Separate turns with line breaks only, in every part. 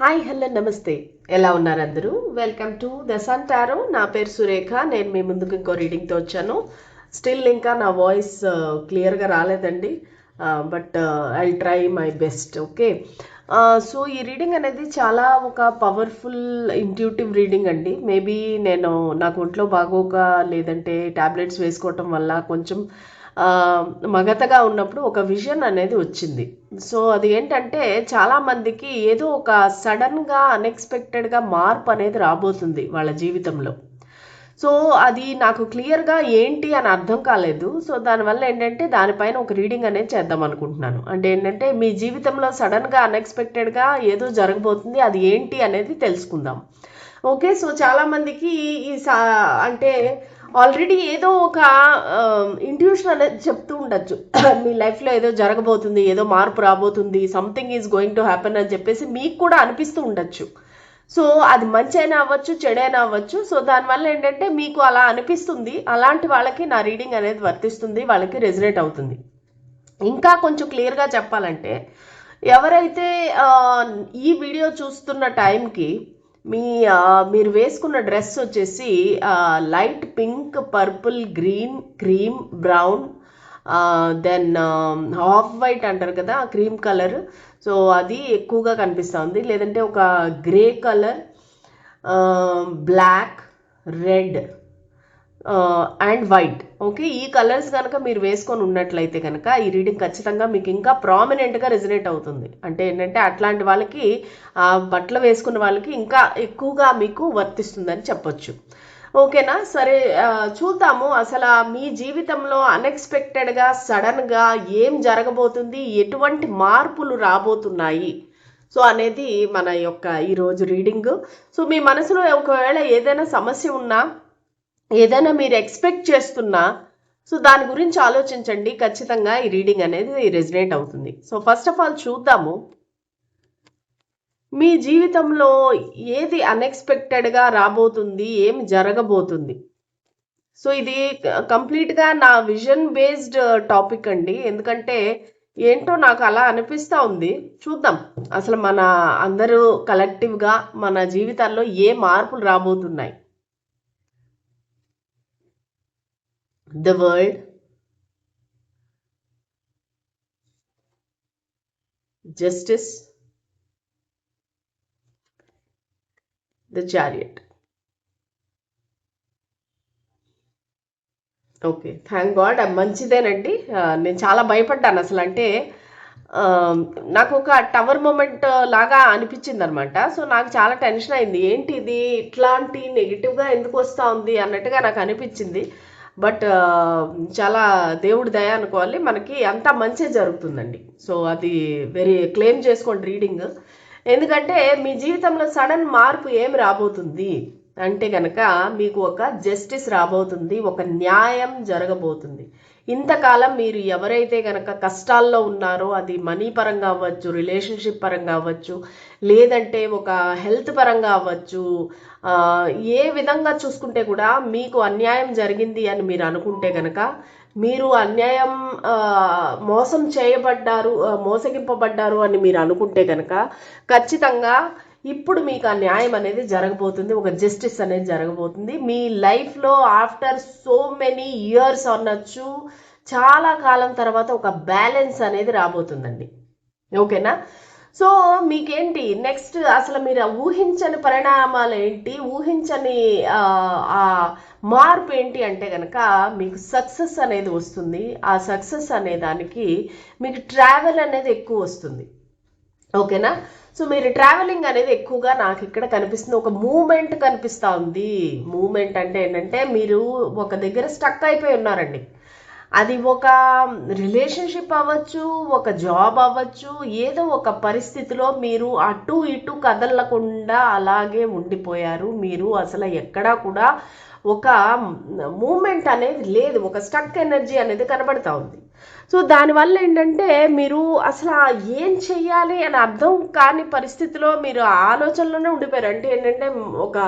Hi hello నమస్తే. ఎలా ఉన్నారు అందరూ? Welcome to the Sun Tarot. నా పేరు సురేఖ. నేను మీ ముందుకు ఇంకో రీడింగ్తో వచ్చాను. స్టిల్ ఇంకా నా వాయిస్ క్లియర్గా రాలేదండి. But I try my best. Okay. So ఈ రీడింగ్ అనేది చాలా ఒక పవర్ఫుల్ ఇంట్యూటివ్ రీడింగ్ అండి. మేబీ నాకు ఒంట్లో బాగోక లేదంటే టాబ్లెట్స్ వేసుకోవటం వల్ల కొంచెం మగతగా ఉన్నప్పుడు ఒక విజన్ అనేది వచ్చింది. సో అది ఏంటంటే చాలామందికి ఏదో ఒక సడన్గా అన్ఎక్స్పెక్టెడ్గా మార్పు అనేది రాబోతుంది వాళ్ళ జీవితంలో. సో అది నాకు క్లియర్గా ఏంటి అని అర్థం కాలేదు. సో దానివల్ల ఏంటంటే దానిపైన ఒక రీడింగ్ అనేది చేద్దాం అనుకుంటున్నాను. అంటే ఏంటంటే మీ జీవితంలో సడన్గా అన్ఎక్స్పెక్టెడ్గా ఏదో జరగబోతుంది, అది ఏంటి అనేది తెలుసుకుందాం. ఓకే. సో చాలామందికి అంటే ఆల్రెడీ ఏదో ఒక ఇంట్యూషన్ అనేది చెప్తూ ఉండొచ్చు. మీ లైఫ్లో ఏదో జరగబోతుంది, ఏదో మార్పు రాబోతుంది, something is going to happen అని చెప్పేసి మీకు కూడా అనిపిస్తూ ఉండొచ్చు. సో అది మంచి అయినా అవ్వచ్చు, చెడైనా అవ్వచ్చు. సో దానివల్ల ఏంటంటే మీకు అలా అనిపిస్తుంది. అలాంటి వాళ్ళకి నా రీడింగ్ అనేది వర్తిస్తుంది, వాళ్ళకి రెజనేట్ అవుతుంది. ఇంకా కొంచెం క్లియర్గా చెప్పాలంటే ఎవరైతే ఈ వీడియో చూస్తున్న టైంకి మీరు వేసుకున్న డ్రెస్ వచ్చేసి light pink, purple, green, cream, brown, then half white అంటారు కదా, క్రీమ్ కలర్. సో అది ఎక్కువగా కనిపిస్తుంది. లేదంటే ఒక grey colour, black, red and white. Okay. ఈ కలర్స్ కనుక మీరు వేసుకొని ఉన్నట్లయితే కనుక ఈ రీడింగ్ ఖచ్చితంగా మీకు ఇంకా ప్రామినెంట్గా రెజనేట్ అవుతుంది. అంటే ఏంటంటే అట్లాంటి వాళ్ళకి బట్టలు వేసుకున్న వాళ్ళకి ఇంకా ఎక్కువగా మీకు వర్తిస్తుందని చెప్పొచ్చు. ఓకేనా? సరే, చూద్దాము అసలు మీ జీవితంలో అన్ఎక్స్పెక్టెడ్గా సడన్గా ఏం జరగబోతుంది, ఎటువంటి మార్పులు రాబోతున్నాయి సో అనేది మన యొక్క ఈరోజు రీడింగ్. సో మీ మనసులో ఒకవేళ ఏదైనా సమస్య ఉన్నా, ఏదైనా మీరు ఎక్స్పెక్ట్ చేస్తున్నా, సో దాని గురించి ఆలోచించండి. ఖచ్చితంగా ఈ రీడింగ్ అనేది రెజనేట్ అవుతుంది. సో ఫస్ట్ ఆఫ్ ఆల్ చూద్దాము మీ జీవితంలో ఏది అన్ఎక్స్పెక్టెడ్గా రాబోతుంది, ఏం జరగబోతుంది. సో ఇది కంప్లీట్గా నా విజన్ బేస్డ్ టాపిక్ అండి. ఎందుకంటే ఏంటో నాకు అలా అనిపిస్తూ ఉంది. చూద్దాం అసలు మన అందరూ కలెక్టివ్గా మన జీవితాల్లో ఏ మార్పులు రాబోతున్నాయి. The world, justice, the chariot. Okay, thank God. మంచిదేనండి. నేను చాలా భయపడ్డాను అసలు. అంటే నాకు ఒక టవర్ మూమెంట్ లాగా అనిపించింది అనమాట. సో నాకు చాలా టెన్షన్ అయింది. ఏంటి ఇది ఇట్లాంటి నెగిటివ్గా ఎందుకు వస్తూ ఉంది అన్నట్టుగా నాకు అనిపించింది. బట్ చాలా దేవుడి దయ అనుకోవాలి, మనకి అంతా మంచి జరుగుతుందండి. సో అది వెరీ క్లెయిమ్ చేసుకోండి రీడింగ్. ఎందుకంటే మీ జీవితంలో సడన్ మార్పు ఏమి రాబోతుంది అంటే కనుక మీకు ఒక జస్టిస్ రాబోతుంది, ఒక న్యాయం జరగబోతుంది. ఇంతకాలం మీరు ఎవరైతే కనుక కష్టాల్లో ఉన్నారో, అది మనీ పరంగా అవ్వచ్చు, రిలేషన్షిప్ పరంగా అవ్వచ్చు, లేదంటే ఒక హెల్త్ పరంగా అవ్వచ్చు, ఏ విధంగా చూసుకుంటే కూడా మీకు అన్యాయం జరిగింది అని మీరు అనుకుంటే కనుక, మీరు అన్యాయం మోసం చేయబడ్డారు, మోసగింపబడ్డారు అని మీరు అనుకుంటే కనుక ఖచ్చితంగా ఇప్పుడు మీకు ఆ న్యాయం అనేది జరగబోతుంది, ఒక జస్టిస్ అనేది జరగబోతుంది మీ లైఫ్లో. ఆఫ్టర్ సో మెనీ ఇయర్స్ అనొచ్చు, చాలా కాలం తర్వాత ఒక బ్యాలెన్స్ అనేది రాబోతుందండి. ఓకేనా? సో మీకేంటి నెక్స్ట్ అసలు మీరు ఊహించని పరిణామాలు ఏంటి, ఊహించని మార్పు ఏంటి అంటే కనుక మీకు సక్సెస్ అనేది వస్తుంది. ఆ సక్సెస్ అనే దానికి మీకు ట్రావెల్ అనేది ఎక్కువ వస్తుంది. ఓకేనా? సో మీరు ట్రావెలింగ్ అనేది ఎక్కువగా నాకు ఇక్కడ కనిపిస్తుంది. ఒక మూమెంట్ కనిపిస్తూ ఉంది. మూమెంట్ అంటే ఏంటంటే మీరు ఒక దగ్గర స్టక్ అయిపోయి ఉన్నారండి. అది ఒక రిలేషన్షిప్ అవ్వచ్చు, ఒక జాబ్ అవ్వచ్చు, ఏదో ఒక పరిస్థితిలో మీరు అటు ఇటు కదలకుండా అలాగే ఉండిపోయారు. మీరు అసలు ఎక్కడా కూడా ఒక మూమెంట్ అనేది లేదు, ఒక స్టక్ ఎనర్జీ అనేది కనబడతా ఉంది. సో దానివల్ల ఏంటంటే మీరు అసలు ఏం చెయ్యాలి అని అర్థం కాని పరిస్థితిలో మీరు ఆలోచనలోనే ఉండిపోయారు. అంటే ఏంటంటే ఒక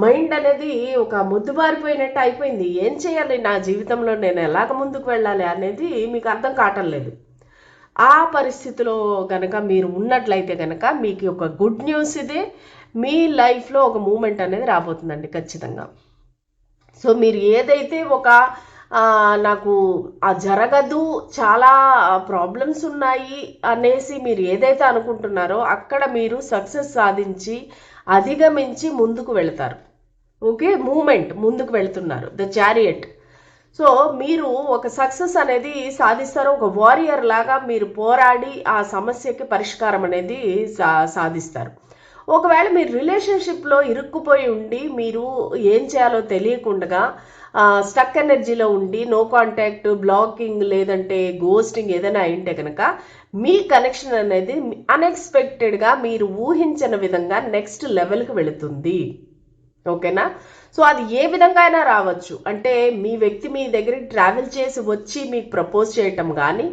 మైండ్ అనేది ఒక ముద్దుబారిపోయినట్టు అయిపోయింది. ఏం చేయాలి నా జీవితంలో, నేను ఎలాగ ముందుకు వెళ్ళాలి అనేది మీకు అర్థం కావటం లేదు. ఆ పరిస్థితిలో గనక మీరు ఉన్నట్లయితే గనక మీకు ఒక గుడ్ న్యూస్ ఇదే, మీ లైఫ్లో ఒక మూమెంట్ అనేది రాబోతుందండి ఖచ్చితంగా. సో మీరు ఏదైతే ఒక నాకు జరగదు, చాలా ప్రాబ్లమ్స్ ఉన్నాయి అనేసి మీరు ఏదైతే అనుకుంటున్నారో అక్కడ మీరు సక్సెస్ సాధించి అధిగమించి ముందుకు వెళతారు. ఓకే, మూమెంట్ ముందుకు వెళ్తున్నారు, ద చారియట్. సో మీరు ఒక సక్సెస్ అనేది సాధిస్తారు. ఒక వారియర్ లాగా మీరు పోరాడి ఆ సమస్యకి పరిష్కారం అనేది సాధిస్తారు. ఒకవేళ మీరు రిలేషన్షిప్లో ఇరుక్కుపోయి ఉండి మీరు ఏం చేయాలో తెలియకుండా స్టక్ ఎనర్జీలో ఉండి నో కాంటాక్ట్, బ్లాకింగ్, లేదంటే గోస్టింగ్ ఏదైనా అయింటే కనుక మీ కనెక్షన్ అనేది అన్ఎక్స్పెక్టెడ్గా మీరు ఊహించిన విధంగా నెక్స్ట్ లెవెల్కి వెళుతుంది. ఓకేనా? సో అది ఏ విధంగా అయినా రావచ్చు. అంటే మీ వ్యక్తి మీ దగ్గరికి ట్రావెల్ చేసి వచ్చి మీకు ప్రపోజ్ చేయటం కానీ,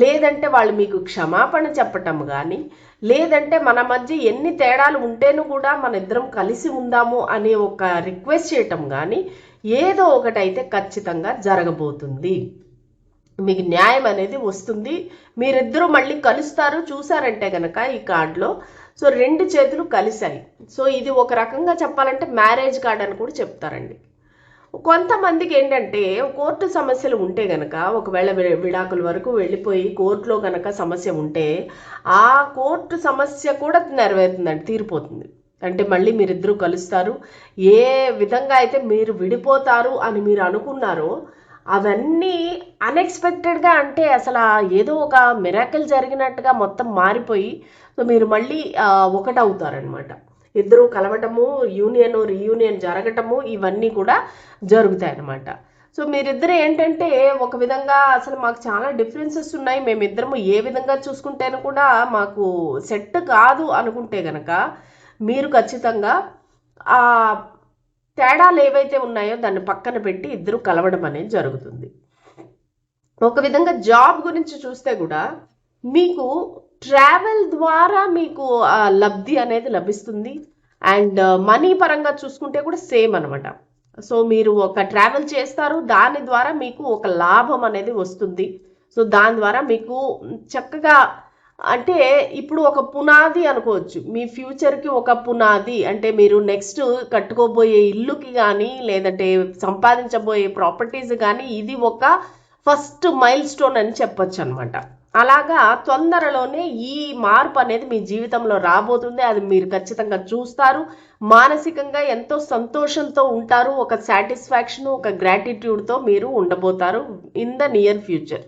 లేదంటే వాళ్ళు మీకు క్షమాపణ చెప్పటం కానీ, లేదంటే మన మధ్య ఎన్ని తేడాలు ఉంటేనూ కూడా మన ఇద్దరం కలిసి ఉందాము అనే ఒక రిక్వెస్ట్ చేయటం కానీ, ఏదో ఒకటైతే ఖచ్చితంగా జరగబోతుంది. మీకు న్యాయం అనేది వస్తుంది. మీరిద్దరూ మళ్ళీ కలుస్తారు. చూసారంటే కనుక ఈ కార్డులో సో 2 చేతులు కలిశాయి. సో ఇది ఒక రకంగా చెప్పాలంటే మ్యారేజ్ కార్డ్ అని కూడా చెప్తారండి. కొంతమందికి ఏంటంటే కోర్టు సమస్యలు ఉంటే గనక, ఒకవేళ విడాకుల వరకు వెళ్ళిపోయి కోర్టులో కనుక సమస్య ఉంటే ఆ కోర్టు సమస్య కూడా నెరవేరుతుందండి, తీరిపోతుంది. అంటే మళ్ళీ మీరిద్దరూ కలుస్తారు. ఏ విధంగా అయితే మీరు విడిపోతారు అని మీరు అనుకున్నారో అవన్నీ అన్ఎక్స్పెక్టెడ్గా, అంటే అసలు ఏదో ఒక మిరాకిల్ జరిగినట్టుగా మొత్తం మారిపోయి సో మీరు మళ్ళీ ఒకటవుతారనమాట. ఇద్దరు కలవటము, యూనియన్ రీయూనియన్ జరగటము, ఇవన్నీ కూడా జరుగుతాయి అన్నమాట. సో మీరిద్దరు ఏంటంటే ఒక విధంగా అసలు మాకు చాలా డిఫరెన్సెస్ ఉన్నాయి, మేమిద్దరము ఏ విధంగా చూసుకుంటేనే కూడా మాకు సెట్ కాదు అనుకుంటే గనక మీరు ఖచ్చితంగా ఆ తేడాలు ఏవైతే ఉన్నాయో దాన్ని పక్కన పెట్టి ఇద్దరు కలవడం అనేది జరుగుతుంది. ఒక విధంగా జాబ్ గురించి చూస్తే కూడా మీకు ట్రావెల్ ద్వారా మీకు లబ్ధి అనేది లభిస్తుంది. అండ్ మనీ పరంగా చూసుకుంటే కూడా సేమ్ అనమాట. సో మీరు ఒక ట్రావెల్ చేస్తారు, దాని ద్వారా మీకు ఒక లాభం అనేది వస్తుంది. సో దాని ద్వారా మీకు చక్కగా, అంటే ఇప్పుడు ఒక పునాది అనుకోవచ్చు మీ ఫ్యూచర్కి. ఒక పునాది అంటే మీరు నెక్స్ట్ కట్టుకోబోయే ఇల్లుకి కానీ, లేదంటే సంపాదించబోయే ప్రాపర్టీస్ కానీ, ఇది ఒక ఫస్ట్ మైల్ స్టోన్ అని చెప్పొచ్చు అనమాట. అలాగా తొందరలోనే ఈ మార్పు అనేది మీ జీవితంలో రాబోతుంది. అది మీరు ఖచ్చితంగా చూస్తారు. మానసికంగా ఎంతో సంతోషంతో ఉంటారు. ఒక సాటిస్ఫాక్షన్, ఒక గ్రాటిట్యూడ్తో మీరు ఉండబోతారు ఇన్ ద నియర్ ఫ్యూచర్.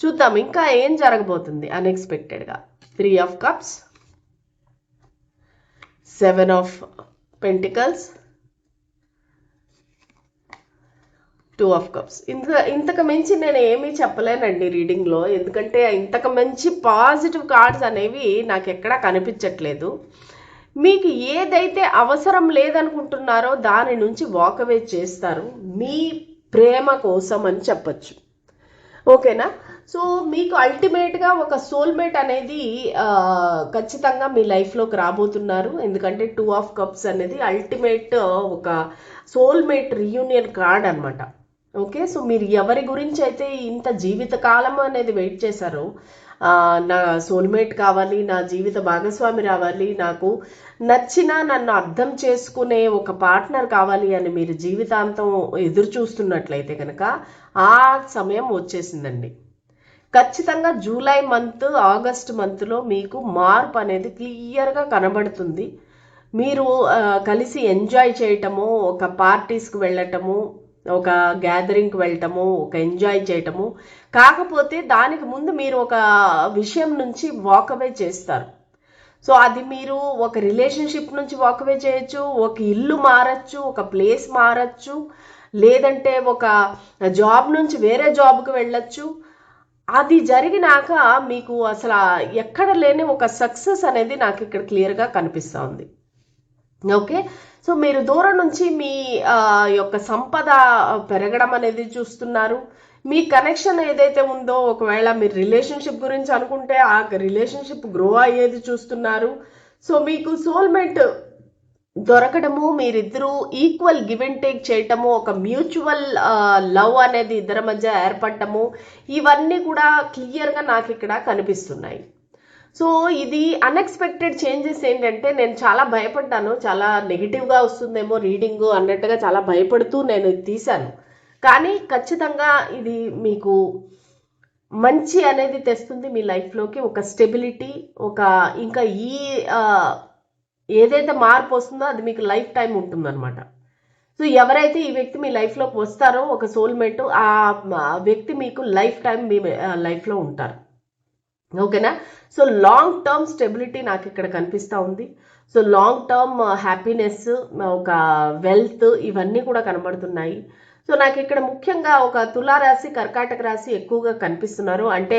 చూద్దాం ఇంకా ఏం జరగబోతుంది అన్ఎక్స్పెక్టెడ్గా. 3 of Cups, 7 of Pentacles, 2 of Cups. ఇంతకు మించి నేను ఏమీ చెప్పలేనండి రీడింగ్లో, ఎందుకంటే ఇంతకు మించి పాజిటివ్ కార్డ్స్ అనేవి నాకు ఎక్కడా కనిపించట్లేదు. మీకు ఏదైతే అవసరం లేదనుకుంటున్నారో దాని నుంచి వాకవే చేస్తారు మీ ప్రేమ కోసం అని చెప్పచ్చు. ఓకేనా? సో మీకు అల్టిమేట్గా ఒక సోల్మేట్ అనేది ఖచ్చితంగా మీ లైఫ్లోకి రాబోతున్నారు. ఎందుకంటే 2 of Cups అనేది అల్టిమేట్ ఒక సోల్మేట్ రీయూనియన్ కార్డ్ అనమాట. ఓకే, సో మీరు ఎవరి గురించి అయితే ఇంత జీవితకాలం అనేది వెయిట్ చేశారో, నా సోల్మేట్ కావాలి, నా జీవిత భాగస్వామి రావాలి, నాకు నచ్చిన నన్ను అర్థం చేసుకునే ఒక పార్ట్నర్ కావాలి అని మీరు జీవితాంతం ఎదురు చూస్తున్నట్లయితే కనుక ఆ సమయం వచ్చేసిందండి. ఖచ్చితంగా జూలై మంత్, ఆగస్ట్ మంత్లో మీకు మార్పు అనేది క్లియర్గా కనబడుతుంది. మీరు కలిసి ఎంజాయ్ చేయటము, ఒక పార్టీస్కి వెళ్ళటము, ఒక గ్యాదరింగ్కి వెళ్ళటము, ఒక ఎంజాయ్ చేయటము. కాకపోతే దానికి ముందు మీరు ఒక విషయం నుంచి వాకవే చేస్తారు. సో అది మీరు ఒక రిలేషన్షిప్ నుంచి వాకవే చేయొచ్చు, ఒక ఇల్లు మారచ్చు, ఒక ప్లేస్ మారచ్చు, లేదంటే ఒక జాబ్ నుంచి వేరే జాబ్కి వెళ్ళచ్చు. అది జరిగినాక మీకు అసలు ఎక్కడ లేని ఒక సక్సెస్ అనేది నాకు ఇక్కడ క్లియర్గా కనిపిస్తూ ఉంది. ఓకే, సో మీరు దూరం నుంచి మీ యొక్క సంపద పెరగడం అనేది చూస్తున్నారు. మీ కనెక్షన్ ఏదైతే ఉందో, ఒకవేళ మీరు రిలేషన్షిప్ గురించి అనుకుంటే ఆ రిలేషన్షిప్ గ్రో అయ్యేది చూస్తున్నారు. సో మీకు సోల్మేట్ దొరకడము, మీరిద్దరూ ఈక్వల్ గివ్ అండ్ టేక్ చేయటము, ఒక మ్యూచువల్ లవ్ అనేది ఇద్దరి మధ్య ఏర్పడటము, ఇవన్నీ కూడా క్లియర్గా నాకు ఇక్కడ కనిపిస్తున్నాయి. సో ఇది అన్ఎక్స్పెక్టెడ్ చేంజెస్ ఏంటంటే, నేను చాలా భయపడ్డాను, చాలా నెగిటివ్గా వస్తుందేమో రీడింగ్ అన్నట్టుగా చాలా భయపడుతూ నేను తీశాను. కానీ ఖచ్చితంగా ఇది మీకు మంచి అనేది తెస్తుంది మీ లైఫ్లోకి, ఒక స్టెబిలిటీ, ఒక ఇంకా ఈ ఏదైతే మార్పు వస్తుందో అది మీకు లైఫ్ టైం ఉంటుందన్నమాట. సో ఎవరైతే ఈ వ్యక్తి మీ లైఫ్లోకి వస్తారో, ఒక సోల్మేట్, ఆ వ్యక్తి మీకు లైఫ్ టైం మీ లైఫ్లో ఉంటారు. ఓకేనా? సో లాంగ్ టర్మ్ స్టెబిలిటీ నాకు ఇక్కడ కనిపిస్తూ ఉంది. సో లాంగ్ టర్మ్ హ్యాపీనెస్, ఒక వెల్త్, ఇవన్నీ కూడా కనబడుతున్నాయి. సో నాకు ఇక్కడ ముఖ్యంగా ఒక తులారాశి, కర్కాటక రాశి ఎక్కువగా కనిపిస్తున్నారు. అంటే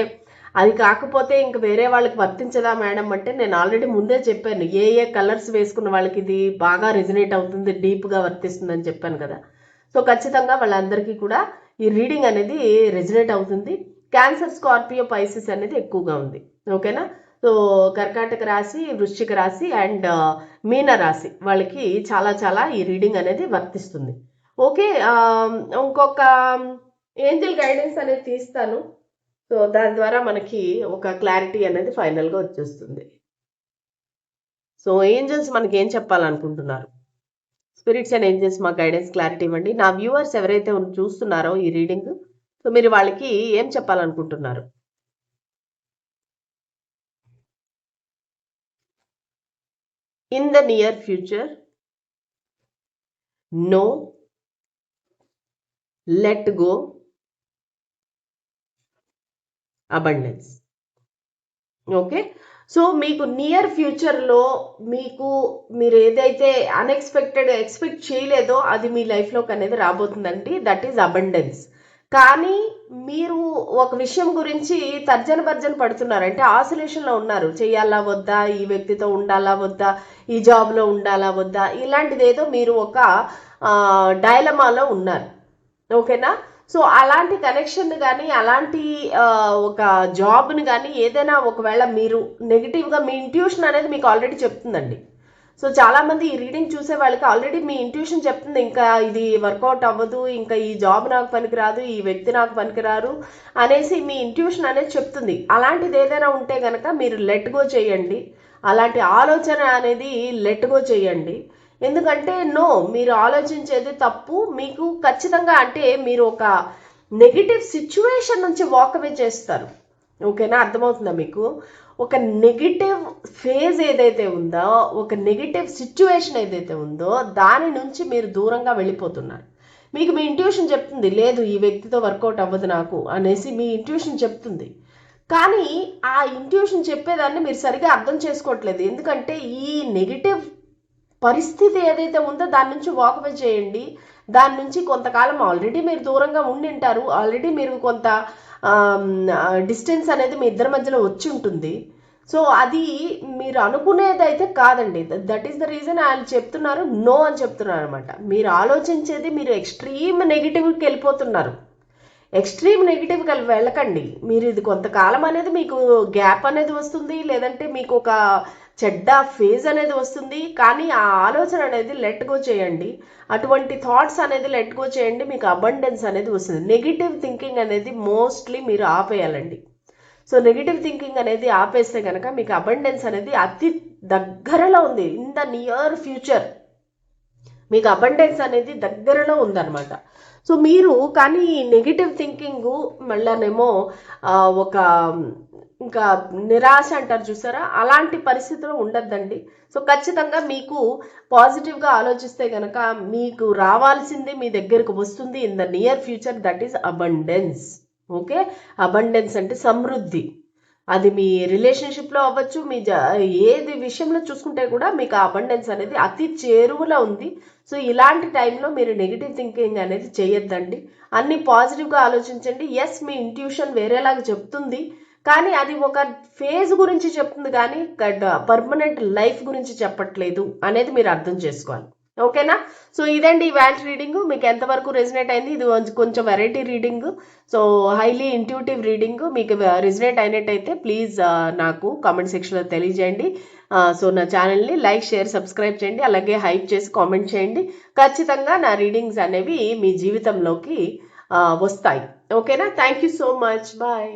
అది కాకపోతే ఇంక వేరే వాళ్ళకి వర్తించదా మేడం అంటే, నేను ఆల్రెడీ ముందే చెప్పాను ఏ ఏ కలర్స్ వేసుకున్న వాళ్ళకి ఇది బాగా రెజినేట్ అవుతుంది, డీప్గా వర్తిస్తుంది అని చెప్పాను కదా. సో ఖచ్చితంగా వాళ్ళందరికీ కూడా ఈ రీడింగ్ అనేది రెజినేట్ అవుతుంది. క్యాన్సర్, స్కార్పియో, పైసిస్ అనేది ఎక్కువగా ఉంది. ఓకేనా? సో కర్కాటక రాశి, వృశ్చిక రాశి అండ్ మీన రాశి వాళ్ళకి చాలా చాలా ఈ రీడింగ్ అనేది వర్తిస్తుంది. ఓకే, ఇంకొక ఏంజల్ గైడెన్స్ అనేది తీస్తాను. సో దాని ద్వారా మనకి ఒక క్లారిటీ అనేది ఫైనల్గా వచ్చేస్తుంది. సో ఏంజల్స్ మనకి ఏం చెప్పాలనుకుంటున్నారు? స్పిరిట్స్ అండ్ ఏంజల్స్ మా గైడెన్స్ క్లారిటీ ఇవ్వండి. నా వ్యూవర్స్ ఎవరైతే చూస్తున్నారో ఈ రీడింగ్, సో మీరు వాళ్ళకి ఏం చెప్పాలనుకుంటున్నారు? In the near future, no, let go, abundance. Okay, so మీకు నియర్ ఫ్యూచర్లో మీరు ఏదైతే అన్ఎక్స్పెక్టెడ్ ఎక్స్పెక్ట్ చేయలేదో అది మీ లైఫ్లోకి అనేది రాబోతుందండి. That is abundance. కానీ మీరు ఒక విషయం గురించి తర్జన భర్జన పడుతున్నారు, అంటే ఆసిలేషన్లో ఉన్నారు. చెయ్యాలా వద్దా, ఈ వ్యక్తితో ఉండాలా వద్దా, ఈ జాబ్లో ఉండాలా వద్దా, ఇలాంటిది ఏదో మీరు ఒక డైలమాలో ఉన్నారు. ఓకేనా? సో అలాంటి కనెక్షన్ కానీ, అలాంటి ఒక జాబ్ని కానీ, ఏదైనా ఒకవేళ మీరు నెగిటివ్గా, మీ ఇంట్యూషన్ అనేది మీకు ఆల్రెడీ చెప్తుందండి. సో చాలామంది ఈ రీడింగ్ చూసే వాళ్ళకి ఆల్రెడీ మీ ఇంట్యూషన్ చెప్తుంది, ఇంకా ఇది వర్కౌట్ అవ్వదు, ఇంకా ఈ జాబ్ నాకు పనికిరాదు, ఈ వ్యక్తి నాకు పనికిరారు అనేసి మీ ఇంట్యూషన్ అనేది చెప్తుంది. అలాంటిది ఏదైనా ఉంటే కనుక మీరు లెట్ గో చేయండి. అలాంటి ఆలోచన అనేది లెట్ గో చేయండి. ఎందుకంటే నో, మీరు ఆలోచించేది తప్పు. మీకు ఖచ్చితంగా అంటే మీరు ఒక నెగిటివ్ సిచ్యువేషన్ నుంచి వాకవే చేస్తారు. ఓకేనా? అర్థమవుతుందా మీకు? ఒక నెగిటివ్ ఫేజ్ ఏదైతే ఉందో, ఒక నెగిటివ్ సిచ్యువేషన్ ఏదైతే ఉందో దాని నుంచి మీరు దూరంగా వెళ్ళిపోతున్నారు. మీకు మీ ఇంట్యూషన్ చెప్తుంది, లేదు ఈ వ్యక్తితో వర్కౌట్ అవ్వదు నాకు అనేసి మీ ఇంట్యూషన్ చెప్తుంది. కానీ ఆ ఇంట్యూషన్ చెప్పేదాన్ని మీరు సరిగా అర్థం చేసుకోవట్లేదు. ఎందుకంటే ఈ నెగిటివ్ పరిస్థితి ఏదైతే ఉందో దాని నుంచి వాకవే చేయండి. దాని నుంచి కొంతకాలం ఆల్రెడీ మీరు దూరంగా ఉండింటారు, ఆల్రెడీ మీరు కొంత డిస్టెన్స్ అనేది మీ ఇద్దరి మధ్యలో వచ్చి ఉంటుంది. సో అది మీరు అనుకునేది అయితే కాదండి. దట్ ఈస్ ద రీజన్ ఆయన చెప్తున్నారు నో అని చెప్తున్నారు అనమాట. మీరు ఆలోచించేది, మీరు ఎక్స్ట్రీమ్ నెగిటివ్కి వెళ్ళిపోతున్నారు. ఎక్స్ట్రీమ్ నెగిటివ్కి వెళ్ళకండి. మీరు ఇది కొంతకాలం అనేది మీకు గ్యాప్ అనేది వస్తుంది, లేదంటే మీకు ఒక చెడ్డ ఫేజ్ అనేది వస్తుంది. కానీ ఆ ఆలోచన అనేది లెట్ గో చేయండి, అటువంటి థాట్స్ అనేది లెట్ గో చేయండి, మీకు అబండెన్స్ అనేది వస్తుంది. నెగిటివ్ థింకింగ్ అనేది మోస్ట్లీ మీరు ఆపేయాలండి. సో నెగిటివ్ థింకింగ్ అనేది ఆపేస్తే కనుక మీకు అబండెన్స్ అనేది అతి దగ్గరలో ఉంది. ఇన్ ద నియర్ ఫ్యూచర్ మీకు అబండెన్స్ అనేది దగ్గరలో ఉందన్నమాట. సో మీరు కానీ నెగిటివ్ థింకింగ్ మళ్ళానేమో ఒక ఇంకా నిరాశ అంటారు చూసారా, అలాంటి పరిస్థితిలో ఉండద్దండి. సో ఖచ్చితంగా మీకు పాజిటివ్గా ఆలోచిస్తే కనుక మీకు రావాల్సింది మీ దగ్గరకు వస్తుంది in the near future. That is abundance. Okay, abundance అంటే సమృద్ధి. అది మీ రిలేషన్షిప్లో అవ్వచ్చు, మీ ఏది విషయంలో చూసుకుంటే కూడా మీకు ఆ అబండెన్స్ అనేది అతి చేరువలో ఉంది. సో ఇలాంటి టైంలో మీరు నెగిటివ్ థింకింగ్ అనేది చేయొద్దండి, అన్ని పాజిటివ్గా ఆలోచించండి. ఎస్, మీ ఇంట్యూషన్ వేరేలాగా చెప్తుంది, కానీ అది ఒక ఫేజ్ గురించి చెప్తుంది, కానీ పర్మనెంట్ లైఫ్ గురించి చెప్పట్లేదు అనేది మీరు అర్థం చేసుకోవాలి. ఓకేనా? సో ఇదండి ఇవాళ రీడింగ్. మీకు ఎంతవరకు రెజినేట్ అయింది? ఇది కొంచెం variety reading, so highly intuitive reading. మీకు రెజినేట్ అయినట్టయితే ప్లీజ్ నాకు కామెంట్ సెక్షన్లో తెలియజేయండి. సో నా ఛానల్ని లైక్, షేర్, సబ్స్క్రైబ్ చేయండి. అలాగే హైప్ చేసి కామెంట్ చేయండి. ఖచ్చితంగా నా రీడింగ్స్ అనేవి మీ జీవితంలోకి వస్తాయి. ఓకేనా? Thank you so much. Bye.